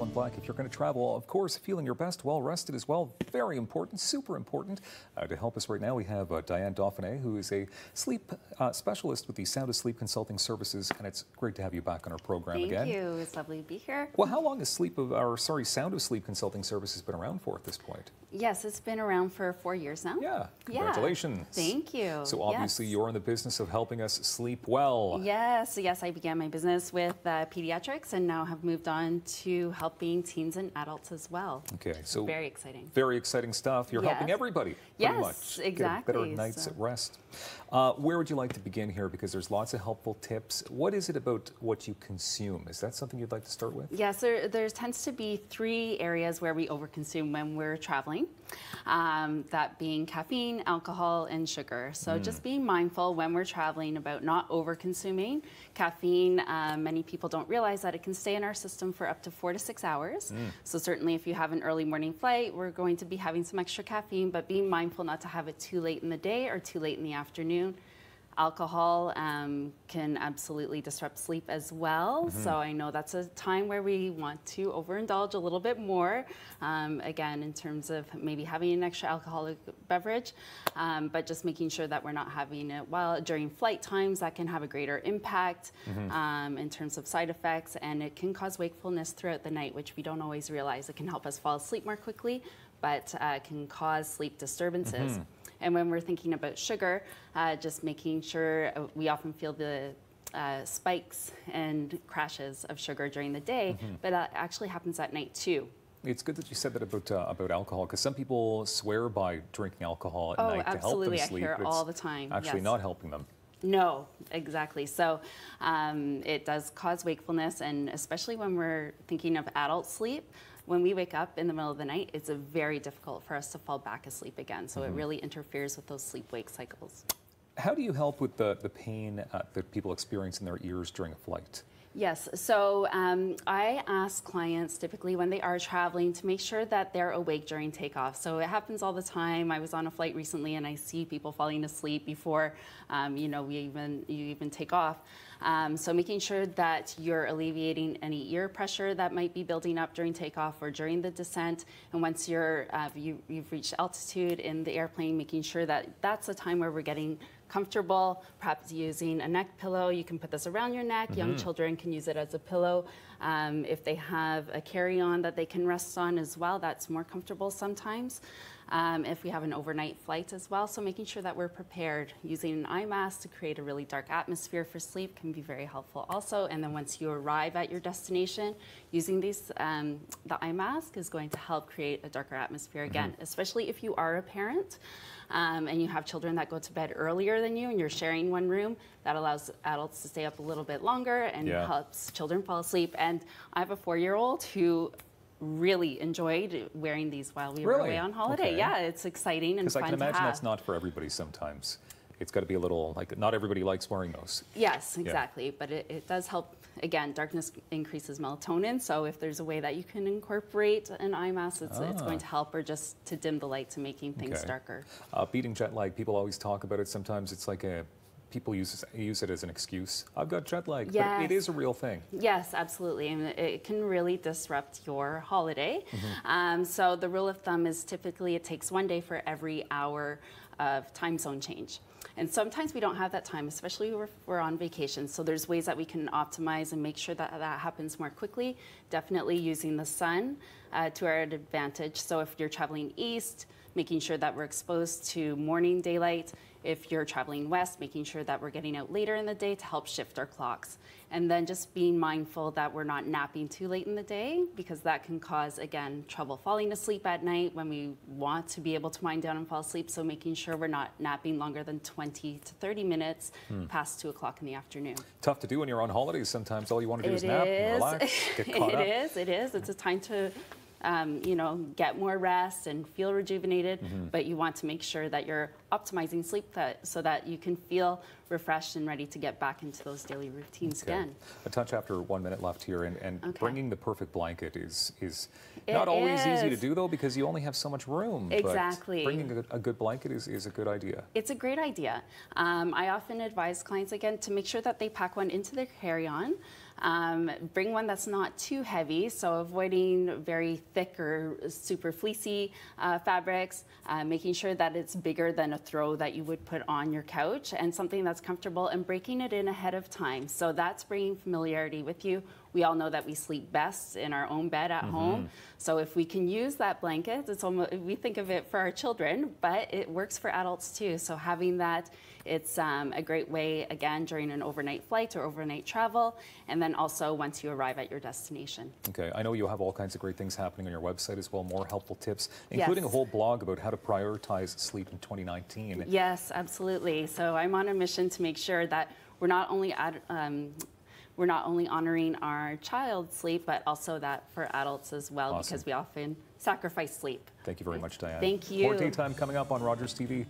People in Black. If you're going to travel, of course, feeling your best, well rested as well. Very important, super important. To help us right now, we have Diane Dauphinais, who is a sleep specialist with the Sound of Sleep Consulting Services, and it's great to have you back on our program again. Thank you. It's lovely to be here. Well, how long has Sound of Sleep Consulting Services been around for at this point? Yes, it's been around for 4 years now. Yeah, congratulations. Yeah. Thank you. So obviously you're in the business of helping us sleep well. Yes, I began my business with pediatrics and now have moved on to helping teens and adults as well. Okay, so very exciting. Very exciting stuff. You're helping everybody, pretty much. Exactly. Get a better night's rest. Where would you like to begin here? Because there's lots of helpful tips. What is it about what you consume? Is that something you'd like to start with? Yes, there tends to be 3 areas where we overconsume when we're traveling. That being caffeine, alcohol, and sugar. So just being mindful when we're traveling about not over-consuming. Caffeine, many people don't realize that it can stay in our system for up to 4 to 6 hours. So certainly if you have an early morning flight, we're going to be having some extra caffeine, but being mindful not to have it too late in the day or too late in the afternoon. Alcohol can absolutely disrupt sleep as well. So I know that's a time where we want to overindulge a little bit more, again, in terms of maybe having an extra alcoholic beverage, but just making sure that we're not having it during flight times. That can have a greater impact in terms of side effects, and it can cause wakefulness throughout the night, which we don't always realize. It can help us fall asleep more quickly, but can cause sleep disturbances. And when we're thinking about sugar, just making sure we often feel the spikes and crashes of sugar during the day, but that actually happens at night too. It's good that you said that about alcohol, because some people swear by drinking alcohol at night to help them sleep. I hear it all the time. Actually not helping them. No, exactly. So it does cause wakefulness, and especially when we're thinking of adult sleep, when we wake up in the middle of the night, it's very difficult for us to fall back asleep again. So it really interferes with those sleep-wake cycles. How do you help with the pain that people experience in their ears during a flight? Yes, so I ask clients typically when they are traveling to make sure that they're awake during takeoff. So it happens all the time. I was on a flight recently and I see people falling asleep before you even take off. So making sure that you're alleviating any ear pressure that might be building up during takeoff or during the descent. And once you've reached altitude in the airplane, making sure that that's the time where we're getting comfortable, perhaps using a neck pillow. You can put this around your neck. Young children can use it as a pillow. If they have a carry-on that they can rest on as well, that's more comfortable sometimes. If we have an overnight flight as well, so making sure that we're prepared. Using an eye mask to create a really dark atmosphere for sleep can be very helpful also. And then once you arrive at your destination, using the eye mask is going to help create a darker atmosphere again, especially if you are a parent and you have children that go to bed earlier than you and you're sharing one room. That allows adults to stay up a little bit longer and helps children fall asleep. And I have a 4-year-old who really enjoyed wearing these while we were away on holiday. Okay. Yeah, it's exciting and fun to have. Because I can imagine that's not for everybody sometimes. It's got to be a little, like, not everybody likes wearing those. Yes, exactly. Yeah. But it does help. Again, darkness increases melatonin, so if there's a way that you can incorporate an eye mask, it's going to help, or just to dim the light to making things darker. Beating jet lag, people always talk about it. Sometimes it's like people use it as an excuse. I've got jet lag, but it is a real thing. Yes, absolutely, and it can really disrupt your holiday. So the rule of thumb is typically it takes 1 day for every hour of time zone change. And sometimes we don't have that time, especially if we're on vacation. So there's ways that we can optimize and make sure that that happens more quickly. Definitely using the sun to our advantage. So if you're traveling east, making sure that we're exposed to morning daylight. If you're traveling west, making sure that we're getting out later in the day to help shift our clocks. And then just being mindful that we're not napping too late in the day, because that can cause, again, trouble falling asleep at night when we want to be able to wind down and fall asleep. So making sure we're not napping longer than 20 to 30 minutes past 2 o'clock in the afternoon. Tough to do when you're on holidays. Sometimes all you want to do is nap and relax, get caught up. It is. It's a time to get more rest and feel rejuvenated, but you want to make sure that you're optimizing sleep so that you can feel refreshed and ready to get back into those daily routines again. A touch after 1 minute left here, and bringing the perfect blanket is not always easy to do, though, because you only have so much room. Exactly. But bringing a good blanket is a good idea. It's a great idea. I often advise clients, again, to make sure that they pack one into their carry-on. Bring one that's not too heavy, so avoiding very thick or super fleecy fabrics, making sure that it's bigger than a throw that you would put on your couch, and something that's comfortable, and breaking it in ahead of time. So that's bringing familiarity with you. We all know that we sleep best in our own bed at home. So if we can use that blanket, it's almost, we think of it for our children, but it works for adults too. So having that, it's a great way, again, during an overnight flight or overnight travel, and then also once you arrive at your destination. Okay, I know you have all kinds of great things happening on your website as well, more helpful tips, including Yes. a whole blog about how to prioritize sleep in 2019. Yes, absolutely. So I'm on a mission to make sure that we're not only honoring our child's sleep, but also that for adults as well, Awesome. because we often sacrifice sleep. Thank you very much, Diane. Thank you. More daytime coming up on Rogers TV.